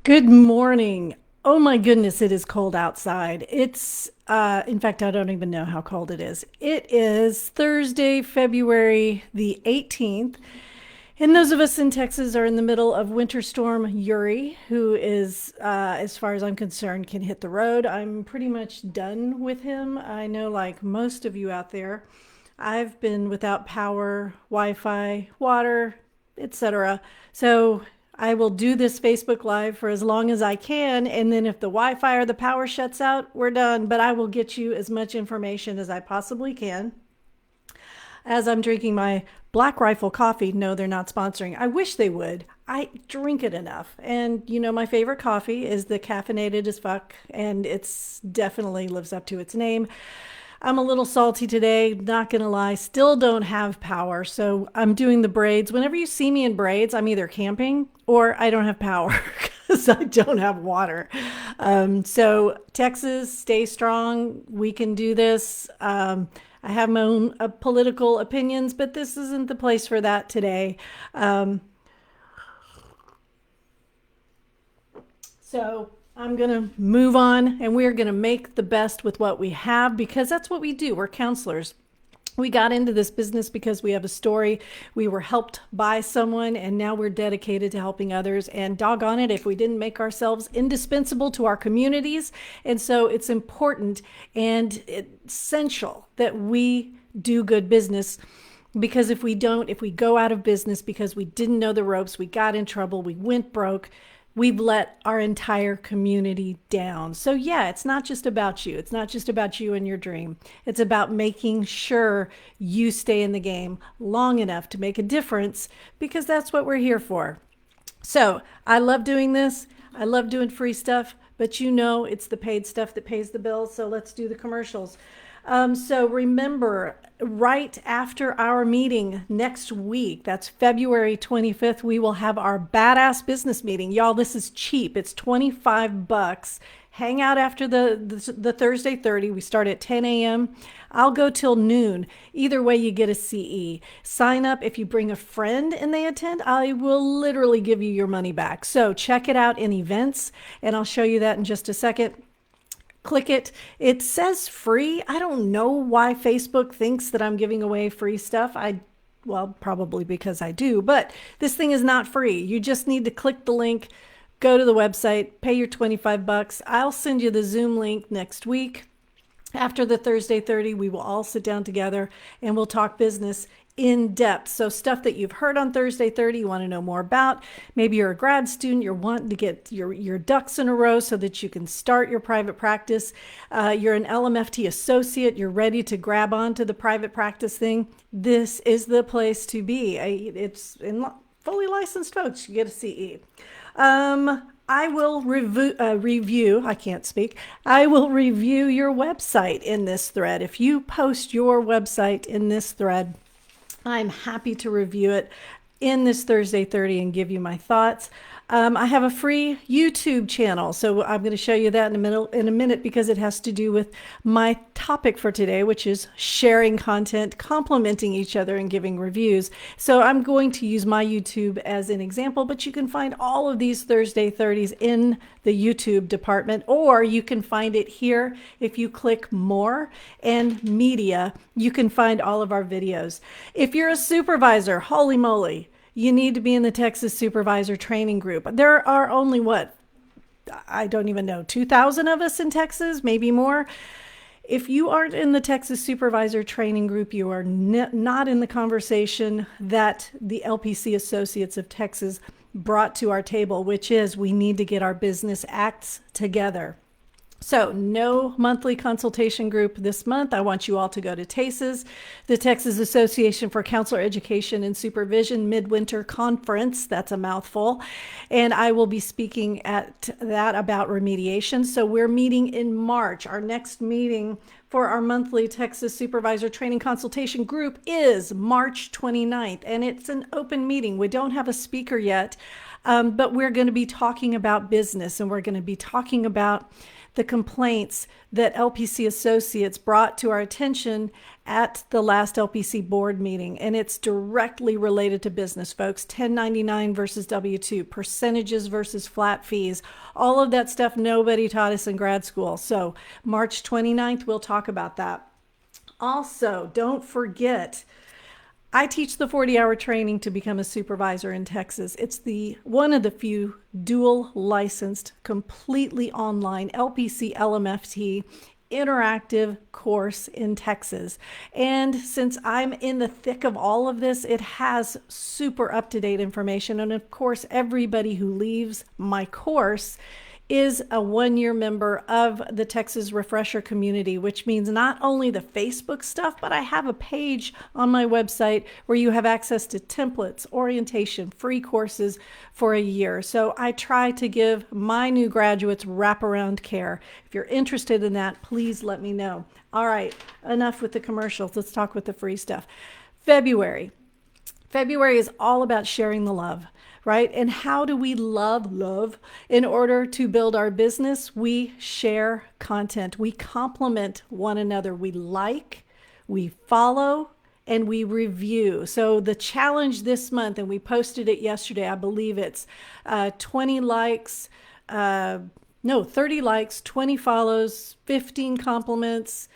Good morning. Oh my goodness, it is cold outside. In fact, I don't even know how cold it is. It is Thursday, February the 18th. And those of us in Texas are in the middle of Winter Storm Uri, who is, as far as I'm concerned, can hit the road. I'm pretty much done with him. I know, like most of you out there, I've been without power, Wi Fi, water, etc. So I will do this Facebook Live for as long as I can. And then if the Wi Fi or the power shuts out, we're done. But I will get you as much information as I possibly can as I'm drinking my Black Rifle coffee. No, they're not sponsoring. I wish they would. I drink it enough. And my favorite coffee is the caffeinated as fuck, and it's definitely lives up to its name. I'm a little salty today, not gonna lie. Still don't have power, so I'm doing the braids. Whenever you see me in braids, I'm either camping or I don't have power because I don't have water. So Texas, stay strong. We can do this. I have my own political opinions, but this isn't the place for that today. So I'm going to move on, and we're going to make the best with what we have, because that's what we do. We're counselors. We got into this business because we have a story. We were helped by someone, and now we're dedicated to helping others. And doggone it, if we didn't make ourselves indispensable to our communities. And so it's important and essential that we do good business, because if we don't, if we go out of business because we didn't know the ropes, we got in trouble, we went broke, we've let our entire community down. So yeah, it's not just about you. It's not just about you and your dream. It's about making sure you stay in the game long enough to make a difference, because that's what we're here for. So I love doing this. I love doing free stuff, but it's the paid stuff that pays the bills. So let's do the commercials. So remember, right after our meeting next week, that's February 25th, we will have our badass business meeting. Y'all, this is cheap. It's $25. Hang out after the Thursday 30. We start at 10 a.m. I'll go till noon. Either way, you get a CE. Sign up. If you bring a friend and they attend, I will literally give you your money back. So check it out in events, and I'll show you that in just a second. Click it. It says free. I don't know why Facebook thinks that I'm giving away free stuff. Well, probably because I do, but this thing is not free. You just need to click the link, go to the website, pay your $25. I'll send you the Zoom link next week. After the Thursday 30, we will all sit down together and we'll talk business in depth. So stuff that you've heard on Thursday 30, you want to know more about. Maybe you're a grad student, you're wanting to get your ducks in a row so that you can start your private practice. You're an LMFT associate, you're ready to grab onto the private practice thing. This is the place to be. It's in fully licensed folks. You get a CE. I will review, I can't speak. I will review your website in this thread. If you post your website in this thread, I'm happy to review it in this Thursday 30 and give you my thoughts. I have a free YouTube channel, so I'm going to show you that in a minute, because it has to do with my topic for today, which is sharing content, complimenting each other, and giving reviews. So I'm going to use my YouTube as an example, but you can find all of these Thursday 30s in the YouTube department, or you can find it here. If you click more and media, you can find all of our videos. If you're a supervisor, holy moly, you need to be in the Texas Supervisor Training Group. There are only, I don't even know, 2,000 of us in Texas, maybe more. If you aren't in the Texas Supervisor Training Group, you are not in the conversation that the LPC Associates of Texas brought to our table, which is we need to get our business acts together. So no monthly consultation group this month. I want you all to go to TASES, the Texas Association for Counselor Education and Supervision Midwinter Conference. That's a mouthful. And I will be speaking at that about remediation. So we're meeting in March. Our next meeting for our monthly Texas Supervisor Training Consultation Group is March 29th, and it's an open meeting. We don't have a speaker yet. But we're going to be talking about business, and we're going to be talking about the complaints that LPC associates brought to our attention at the last LPC board meeting. And it's directly related to business, folks. 1099 versus W-2, percentages versus flat fees, all of that stuff nobody taught us in grad school. So March 29th, we'll talk about that. Also, don't forget, I teach the 40-hour training to become a supervisor in Texas. It's one of the few dual licensed, completely online LPC LMFT interactive course in Texas. And since I'm in the thick of all of this, it has super up-to-date information. And of course, everybody who leaves my course is a one-year member of the Texas Refresher community, which means not only the Facebook stuff, but I have a page on my website where you have access to templates, orientation, free courses for a year. So I try to give my new graduates wraparound care. If you're interested in that, please let me know. All right, enough with the commercials. Let's talk with the free stuff. February is all about sharing the love, right? And how do we love? In order to build our business, we share content. We compliment one another. We like, we follow, and we review. So the challenge this month, and we posted it yesterday, I believe it's 30 likes, 20 follows, 15 compliments,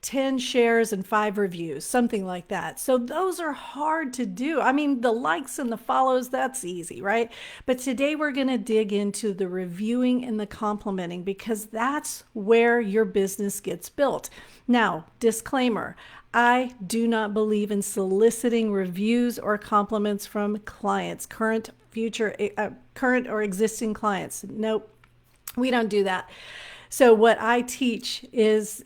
10 shares and 5 reviews, something like that. So those are hard to do. I mean, the likes and the follows, that's easy, right? But today we're going to dig into the reviewing and the complimenting, because that's where your business gets built. Now, disclaimer, I do not believe in soliciting reviews or compliments from clients, current or existing clients. Nope, we don't do that. So what I teach is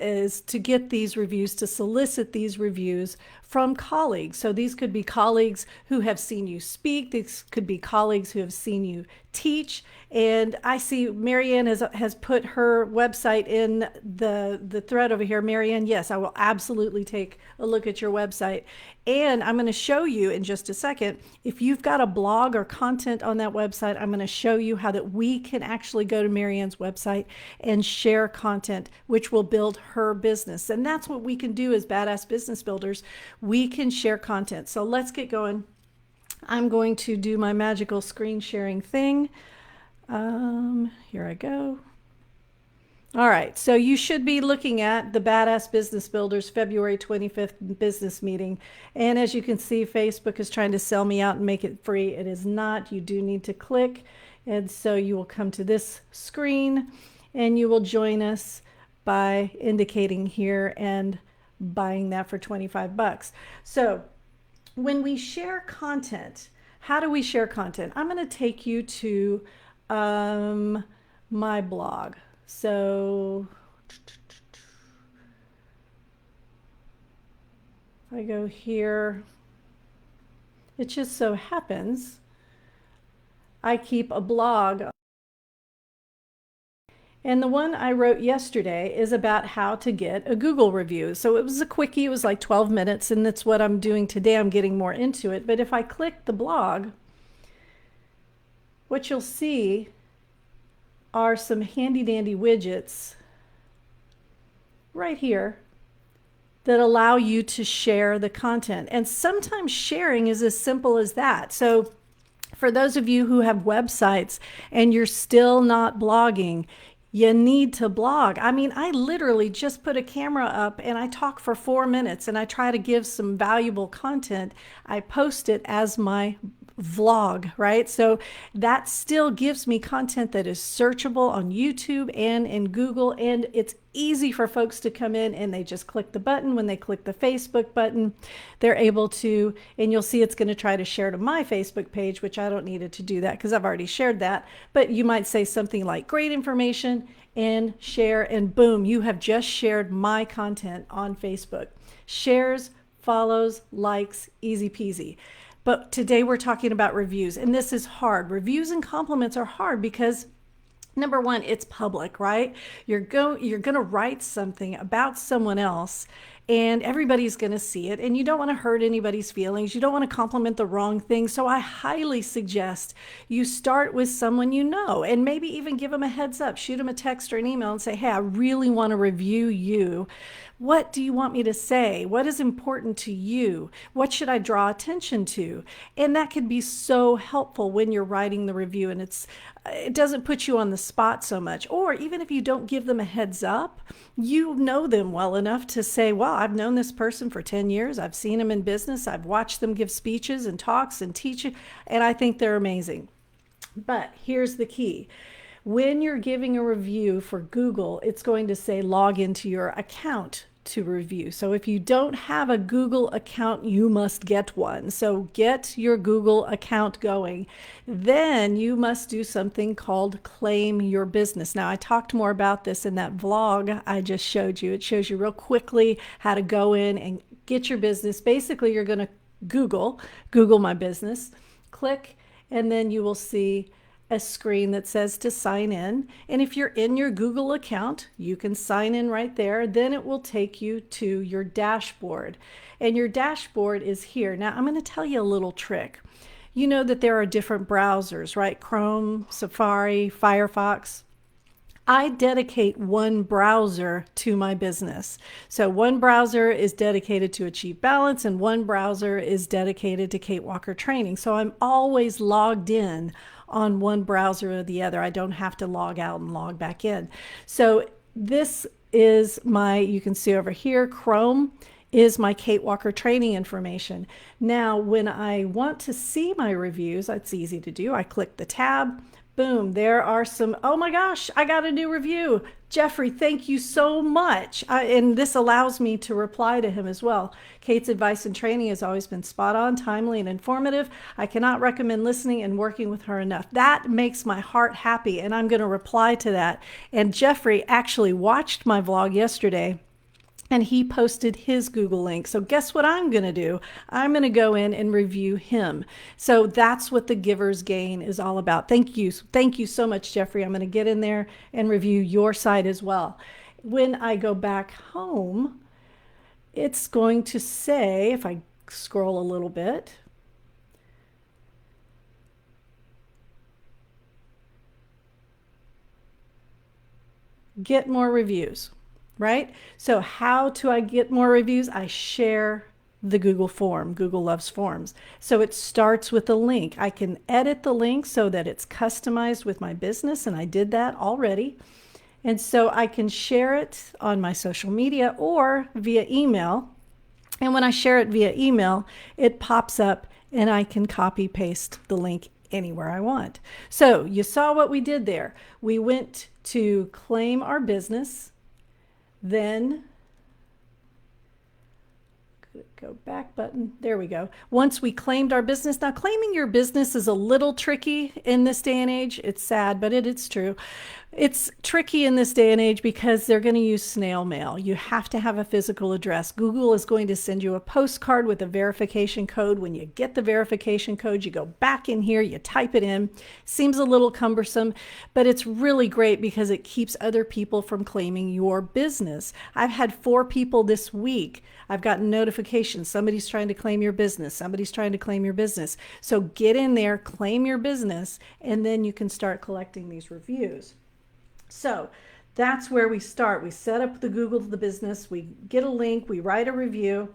to get these reviews, to solicit these reviews from colleagues. So these could be colleagues who have seen you speak. These could be colleagues who have seen you teach. And I see Marianne has put her website in the thread over here. Marianne, yes, I will absolutely take a look at your website. And I'm going to show you in just a second, if you've got a blog or content on that website, I'm going to show you how that we can actually go to Marianne's website and share content, which will build her business. And that's what we can do as badass business builders. We can share content. So let's get going. I'm going to do my magical screen sharing thing. Here I go. All right, so you should be looking at the Badass Business Builders February 25th business meeting. And as you can see, Facebook is trying to sell me out and make it free. It is not. You do need to click. And so you will come to this screen and you will join us by indicating here and buying that for 25 bucks. So when we share content, how do we share content? I'm going to take you to my blog. So if I go here, it just so happens I keep a blog. And the one I wrote yesterday is about how to get a Google review. So it was a quickie, it was like 12 minutes, and that's what I'm doing today. I'm getting more into it. But if I click the blog, what you'll see are some handy dandy widgets right here that allow you to share the content. And sometimes sharing is as simple as that. So for those of you who have websites and you're still not blogging, you need to blog. I mean, I literally just put a camera up and I talk for 4 minutes and I try to give some valuable content. I post it as my vlog, right? So that still gives me content that is searchable on YouTube and in Google, and it's easy for folks to come in and they just click the button. When they click the Facebook button, they're able to, and you'll see it's going to try to share to my Facebook page, which I don't need it to do that because I've already shared that. But you might say something like great information and share, and boom, you have just shared my content on Facebook. Shares, follows, likes, easy peasy. But today we're talking about reviews, and this is hard. Reviews and compliments are hard because Number one, it's public, right? You're going to write something about someone else and everybody's going to see it, and you don't want to hurt anybody's feelings. You don't want to compliment the wrong thing. So I highly suggest you start with someone you know, and maybe even give them a heads up, shoot them a text or an email and say, hey, I really want to review you. What do you want me to say? What is important to you? What should I draw attention to? And that could be so helpful when you're writing the review, and it doesn't put you on the spot so much. Or even if you don't give them a heads up, you know them well enough to say, well, I've known this person for 10 years. I've seen them in business. I've watched them give speeches and talks and teach, and I think they're amazing. But here's the key. When you're giving a review for Google, it's going to say log into your account to review. So if you don't have a Google account, you must get one. So get your Google account going. Then you must do something called claim your business. Now, I talked more about this in that vlog I just showed you. It shows you real quickly how to go in and get your business. Basically, you're going to Google my business, click, and then you will see a screen that says to sign in. And if you're in your Google account, you can sign in right there. Then it will take you to your dashboard. And your dashboard is here. Now, I'm going to tell you a little trick. You know that there are different browsers, right? Chrome, Safari, Firefox. I dedicate one browser to my business. So one browser is dedicated to Achieve Balance, and one browser is dedicated to Kate Walker Training. So I'm always logged in on one browser or the other. I don't have to log out and log back in. So this is you can see over here, Chrome is my Kate Walker Training information. Now, when I want to see my reviews, it's easy to do. I click the tab. Boom, there are some, oh my gosh, I got a new review. Jeffrey, thank you so much. And this allows me to reply to him as well. Kate's advice and training has always been spot on, timely, and informative. I cannot recommend listening and working with her enough. That makes my heart happy, and I'm going to reply to that. And Jeffrey actually watched my vlog yesterday, and he posted his Google link. So guess what I'm going to do? I'm going to go in and review him. So that's what the giver's gain is all about. Thank you. Thank you so much, Jeffrey. I'm going to get in there and review your site as well. When I go back home, it's going to say, if I scroll a little bit, get more reviews. Right? So how do I get more reviews? I share the Google form. Google loves forms. So it starts with a link. I can edit the link so that it's customized with my business, and I did that already. And so I can share it on my social media or via email. And when I share it via email, it pops up and I can copy paste the link anywhere I want. So you saw what we did there. We went to claim our business. Then go back button. There we go. Once we claimed our business. Now, claiming your business is a little tricky in this day and age. It's sad, but it's true. It's tricky in this day and age because they're going to use snail mail. You have to have a physical address. Google is going to send you a postcard with a verification code. When you get the verification code, you go back in here, you type it in. Seems a little cumbersome, but it's really great because it keeps other people from claiming your business. I've had 4 people this week. I've gotten notifications. Somebody's trying to claim your business. Somebody's trying to claim your business. So get in there, claim your business, and then you can start collecting these reviews. So that's where we start. We set up the Google the business, we get a link, we write a review,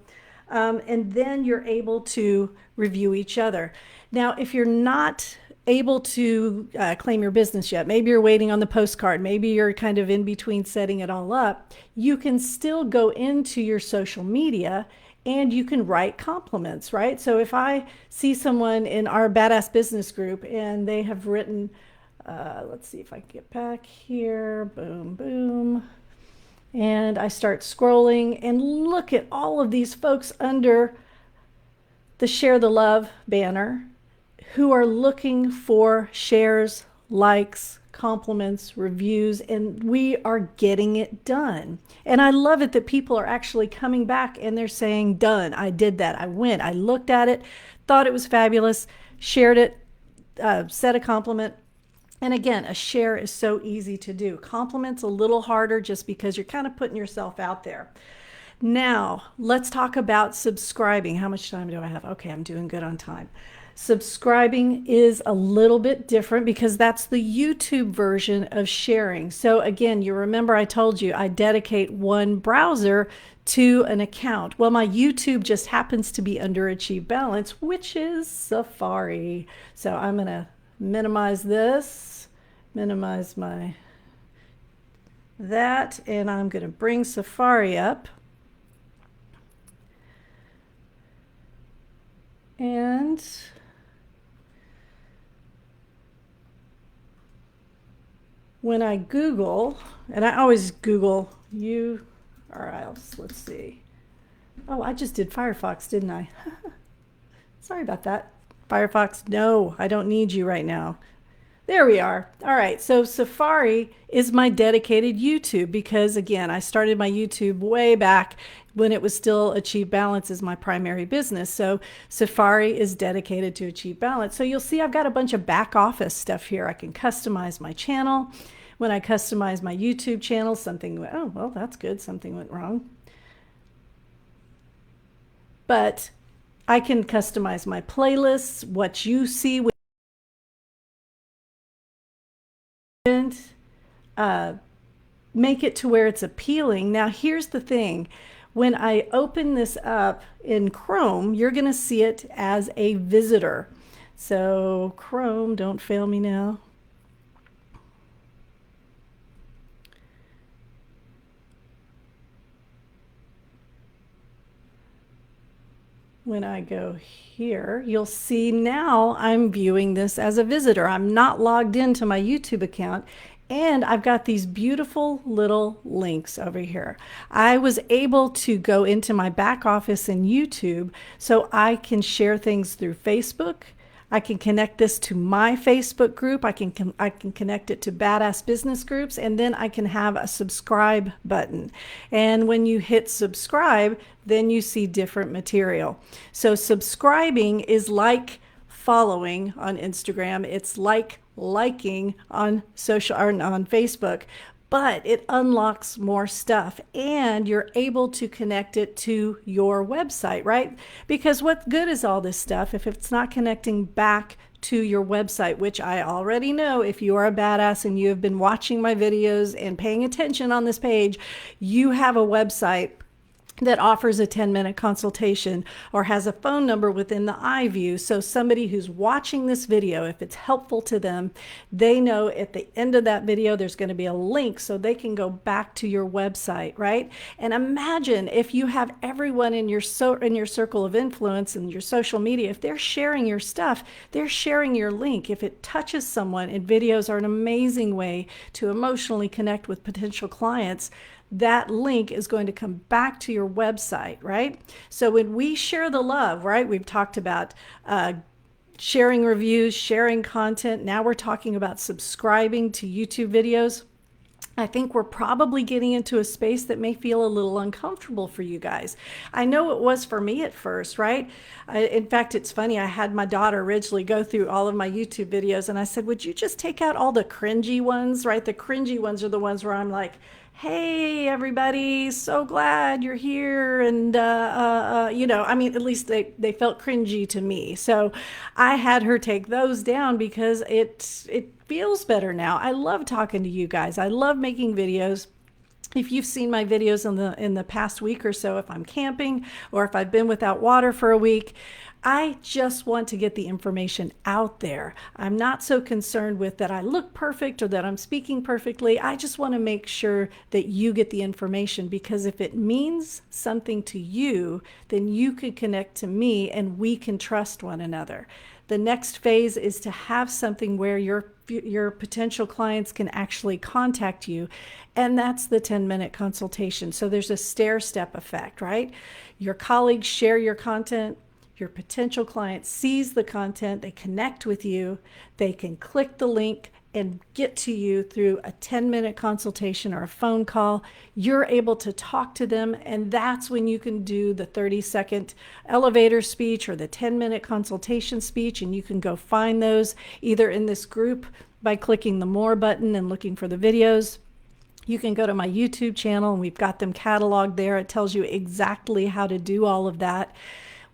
and then you're able to review each other. Now, if you're not able to claim your business yet, maybe you're waiting on the postcard, maybe you're kind of in between setting it all up, you can still go into your social media and you can write compliments, right? So if I see someone in our Badass Business group and they have written, let's see if I can get back here, boom, boom. And I start scrolling and look at all of these folks under the Share the Love banner who are looking for shares, likes, compliments, reviews, and we are getting it done. And I love it that people are actually coming back and they're saying, done, I did that, I went, I looked at it, thought it was fabulous, shared it, said a compliment. And again, a share is so easy to do. Compliments a little harder just because you're kind of putting yourself out there. Now, let's talk about subscribing. How much time do I have? Okay, I'm doing good on time. Subscribing is a little bit different because that's the YouTube version of sharing. So again, you remember I told you I dedicate one browser to an account. Well, my YouTube just happens to be under Achieve Balance, which is Safari. So I'm going to minimize this, minimize that, and I'm going to bring Safari up. And when I Google, and I always Google URLs, let's see. Oh, I just did Firefox, didn't I? Sorry about that. Firefox, no, I don't need you right now. There we are. All right, so Safari is my dedicated YouTube because, again, I started my YouTube way back when it was still Achieve Balance as my primary business. So Safari is dedicated to Achieve Balance. So you'll see I've got a bunch of back office stuff here. I can customize my channel. When I customize my YouTube channel, something went, oh, well, that's good. Something went wrong. But I can customize my playlists, what you see, make it to where it's appealing. Now, here's the thing. When I open this up in Chrome, you're going to see it as a visitor. So Chrome, don't fail me now. When I go here, you'll see now I'm viewing this as a visitor. I'm not logged into my YouTube account. And I've got these beautiful little links over here. I was able to go into my back office in YouTube so I can share things through Facebook. I can connect this to my Facebook group. I can connect it to Badass Business Groups, and then I can have a subscribe button. And when you hit subscribe, then you see different material. So subscribing is like following on Instagram. It's like liking on social or on Facebook, but it unlocks more stuff and you're able to connect it to your website, right? Because what good is all this stuff if it's not connecting back to your website, which I already know if you are a badass and you have been watching my videos and paying attention on this page, you have a website that offers a 10-minute consultation or has a phone number within the iView. So somebody who's watching this video, if it's helpful to them, they know at the end of that video, there's going to be a link so they can go back to your website, right? And imagine if you have everyone in your circle of influence and your social media, if they're sharing your stuff, they're sharing your link. If it touches someone, and videos are an amazing way to emotionally connect with potential clients, that link is going to come back to your website, right? So when we share the love, right, we've talked about sharing reviews, sharing content. Now we're talking about subscribing to YouTube videos. I think we're probably getting into a space that may feel a little uncomfortable for you guys. I know it was for me at first, right? In fact, it's funny. I had my daughter originally go through all of my YouTube videos and I said, would you just take out all the cringy ones, right? The cringy ones are the ones where I'm like, hey, everybody, so glad you're here. And, I mean, at least they felt cringy to me. So I had her take those down because it feels better now. I love talking to you guys. I love making videos. If you've seen my videos in the past week or so, if I'm camping or if I've been without water for a week, I just want to get the information out there. I'm not so concerned with that I look perfect or that I'm speaking perfectly. I just want to make sure that you get the information, because if it means something to you, then you could connect to me and we can trust one another. The next phase is to have something where your potential clients can actually contact you, and that's the 10-minute consultation. So there's a stair-step effect, right? Your colleagues share your content. Your potential client sees the content, they connect with you, they can click the link and get to you through a 10-minute consultation or a phone call. You're able to talk to them, and that's when you can do the 30-second elevator speech or the 10-minute consultation speech, and you can go find those either in this group by clicking the More button and looking for the videos. You can go to my YouTube channel and we've got them cataloged there. It tells you exactly how to do all of that.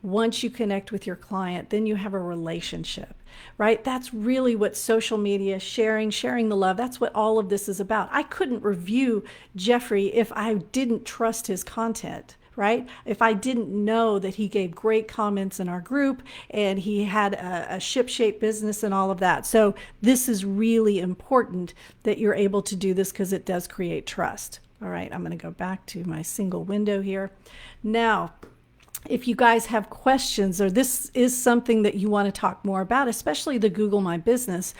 Once you connect with your client, then you have a relationship, right? That's really what social media, sharing the love, that's what all of this is about. I couldn't review Jeffrey if I didn't trust his content, right? If I didn't know that he gave great comments in our group and he had a ship-shape business and all of that. So this is really important that you're able to do this because it does create trust. All right, I'm going to go back to my single window here. Now, if you guys have questions or this is something that you want to talk more about, especially the Google My Business,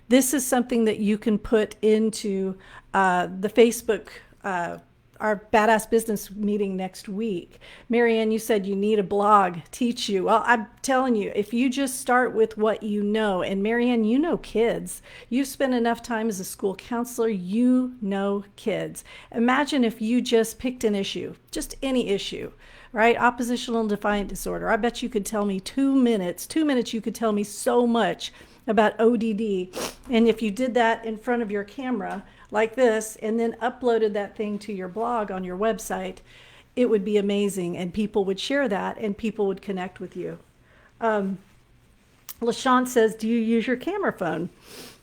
this is something that you can put into the Facebook our Badass Business meeting next week. Marianne, you said you need a blog, teach you. Well, I'm telling you, if you just start with what you know, and Marianne, you know kids. You've spent enough time as a school counselor, you know kids. Imagine if you just picked an issue, just any issue, right? Oppositional defiant disorder. I bet you could tell me 2 minutes, you could tell me so much about ODD. And if you did that in front of your camera like this and then uploaded that thing to your blog on your website, it would be amazing. And people would share that and people would connect with you. LaShawn says, do you use your camera phone?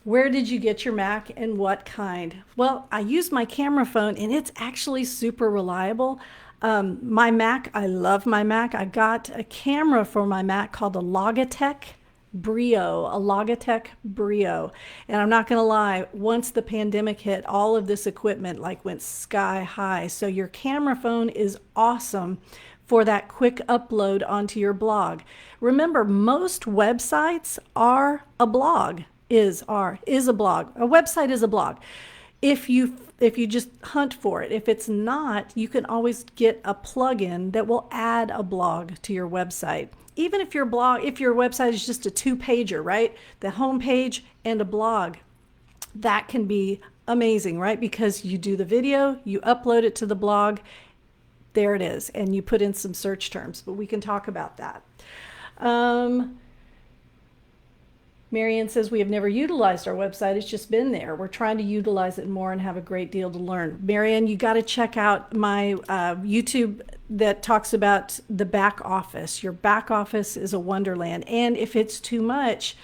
Where did you get your Mac and what kind? Well, I use my camera phone and it's actually super reliable. My Mac, I love my Mac. I got a camera for my Mac called a Logitech Brio. And I'm not going to lie, once the pandemic hit, all of this equipment like went sky high. So your camera phone is awesome for that quick upload onto your blog. Remember, most websites are a blog, is a blog. A website is a blog. If you just hunt for it. If it's not, you can always get a plugin that will add a blog to your website. Even if your website is just a 2-pager, right? The home page and a blog, that can be amazing, right? Because you do the video, you upload it to the blog, there it is, and you put in some search terms, but we can talk about that. Marianne says, we have never utilized our website. It's just been there. We're trying to utilize it more and have a great deal to learn. Marianne, you got to check out my YouTube that talks about the back office. Your back office is a wonderland. And if it's too much,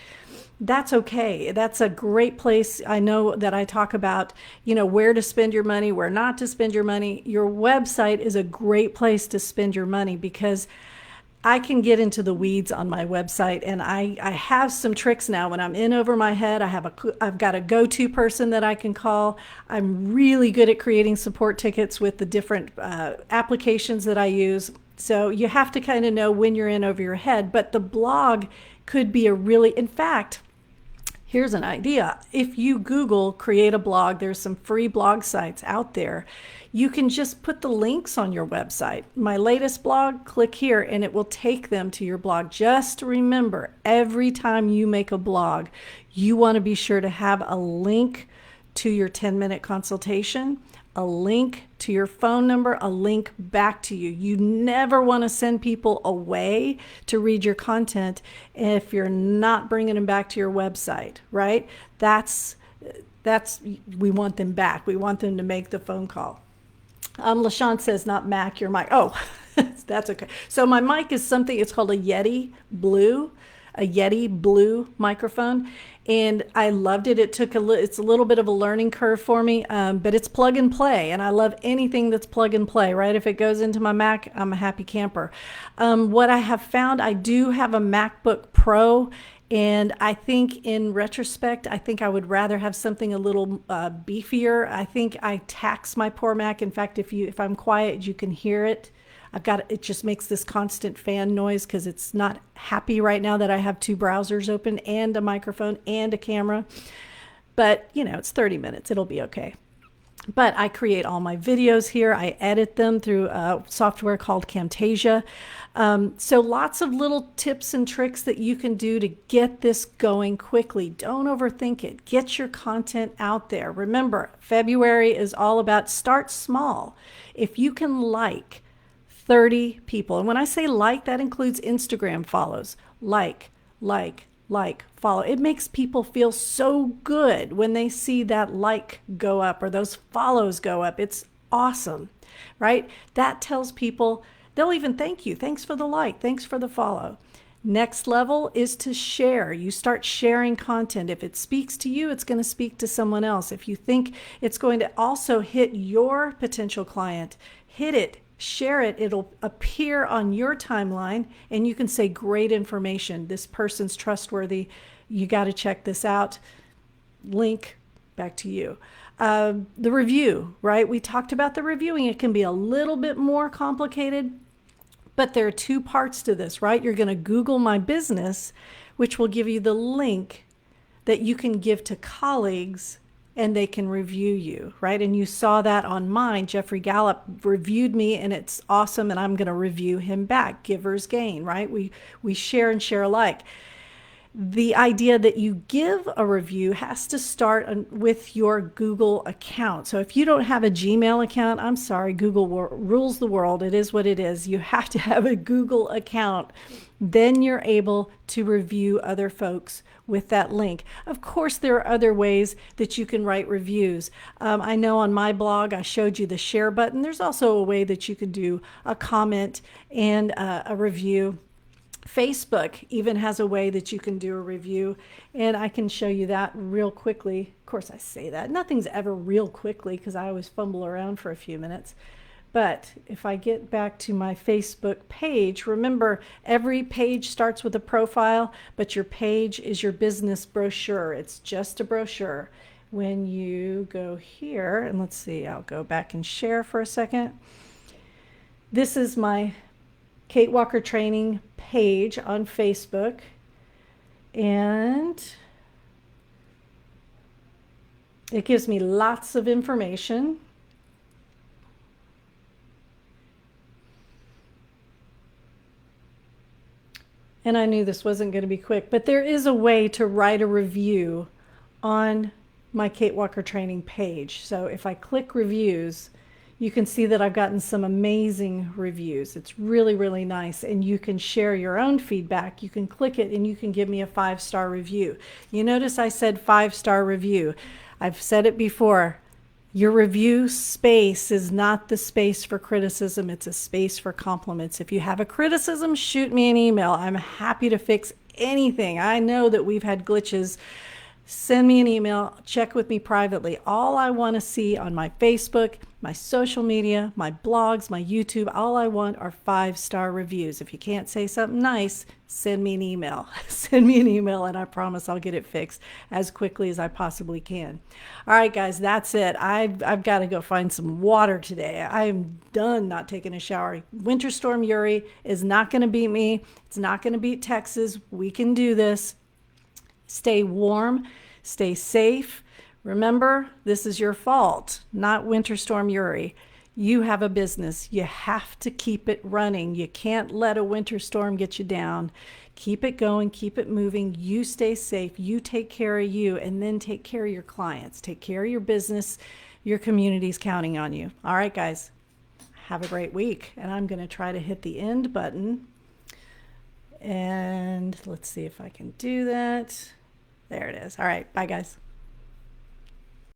that's okay. That's a great place. I know that I talk about, where to spend your money, where not to spend your money. Your website is a great place to spend your money because I can get into the weeds on my website, and I have some tricks now. When I'm in over my head, I've got a go-to person that I can call. I'm really good at creating support tickets with the different applications that I use. So you have to kind of know when you're in over your head, but the blog could be in fact, here's an idea. If you Google create a blog, there's some free blog sites out there. You can just put the links on your website. My latest blog, click here and it will take them to your blog. Just remember, every time you make a blog, you want to be sure to have a link to your 10-minute consultation, a link to your phone number, a link back to you. You never want to send people away to read your content if you're not bringing them back to your website, right? We want them back. We want them to make the phone call. LaShawn says, not Mac, your mic. Oh, that's okay. So my mic is something, it's called a Yeti Blue microphone. And I loved it. It's a little bit of a learning curve for me, but it's plug and play. And I love anything that's plug and play, right? If it goes into my Mac, I'm a happy camper. What I have found, I do have a MacBook Pro. And I think in retrospect, I think I would rather have something a little beefier. I think I tax my poor Mac. In fact, if I'm quiet, you can hear it. It just makes this constant fan noise because it's not happy right now that I have 2 browsers open and a microphone and a camera. But, it's 30 minutes. It'll be okay. But I create all my videos here. I edit them through software called Camtasia. So lots of little tips and tricks that you can do to get this going quickly. Don't overthink it. Get your content out there. Remember, February is all about start small. If you can 30 people, and when I say that includes Instagram follows, like, follow. It makes people feel so good when they see that like go up or those follows go up. It's awesome, right? That tells people, they'll even thank you. Thanks for the like. Thanks for the follow. Next level is to share. You start sharing content. If it speaks to you, it's going to speak to someone else. If you think it's going to also hit your potential client, hit it, share it. It'll appear on your timeline and you can say, great information. This person's trustworthy. You got to check this out. Link back to you. The review, right? We talked about the reviewing. It can be a little bit more complicated. But there are two parts to this, right? You're going to Google My Business, which will give you the link that you can give to colleagues and they can review you, right? And you saw that on mine. Jeffrey Gallup reviewed me and it's awesome. And I'm going to review him back. Givers gain, right? We share and share alike. The idea that you give a review has to start with your Google account. So if you don't have a Gmail account, I'm sorry, Google rules the world. It is what it is. You have to have a Google account. Then you're able to review other folks with that link. Of course, there are other ways that you can write reviews. I know on my blog, I showed you the share button. There's also a way that you can do a comment and a review. Facebook even has a way that you can do a review, and I can show you that real quickly. Of course, I say that. Nothing's ever real quickly because I always fumble around for a few minutes. But if I get back to my Facebook page, remember every page starts with a profile, but your page is your business brochure. It's just a brochure. When you go here, and let's see, I'll go back and share for a second. This is my Kate Walker Training page on Facebook, and it gives me lots of information. And I knew this wasn't going to be quick, but there is a way to write a review on my Kate Walker Training page. So if I click reviews, you can see that I've gotten some amazing reviews. It's really, really nice. And you can share your own feedback. You can click it and you can give me a 5-star review. You notice I said 5-star review. I've said it before. Your review space is not the space for criticism. It's a space for compliments. If you have a criticism, shoot me an email. I'm happy to fix anything. I know that we've had glitches. Send me an email, check with me privately. All I want to see on my Facebook, my social media, my blogs, my YouTube, all I want are 5-star reviews. If you can't say something nice, send me an email. Send me an email and I promise I'll get it fixed as quickly as I possibly can. All right, guys, that's it. I've got to go find some water today. I am done not taking a shower. Winter Storm Uri is not going to beat me. It's not going to beat Texas. We can do this. Stay warm, stay safe. Remember, this is your fault, not Winter Storm Uri. You have a business. You have to keep it running. You can't let a winter storm get you down. Keep it going, keep it moving. You stay safe. You take care of you, and then take care of your clients. Take care of your business. Your community's counting on you. All right, guys, have a great week. And I'm going to try to hit the end button. And let's see if I can do that. There it is. All right. Bye, guys.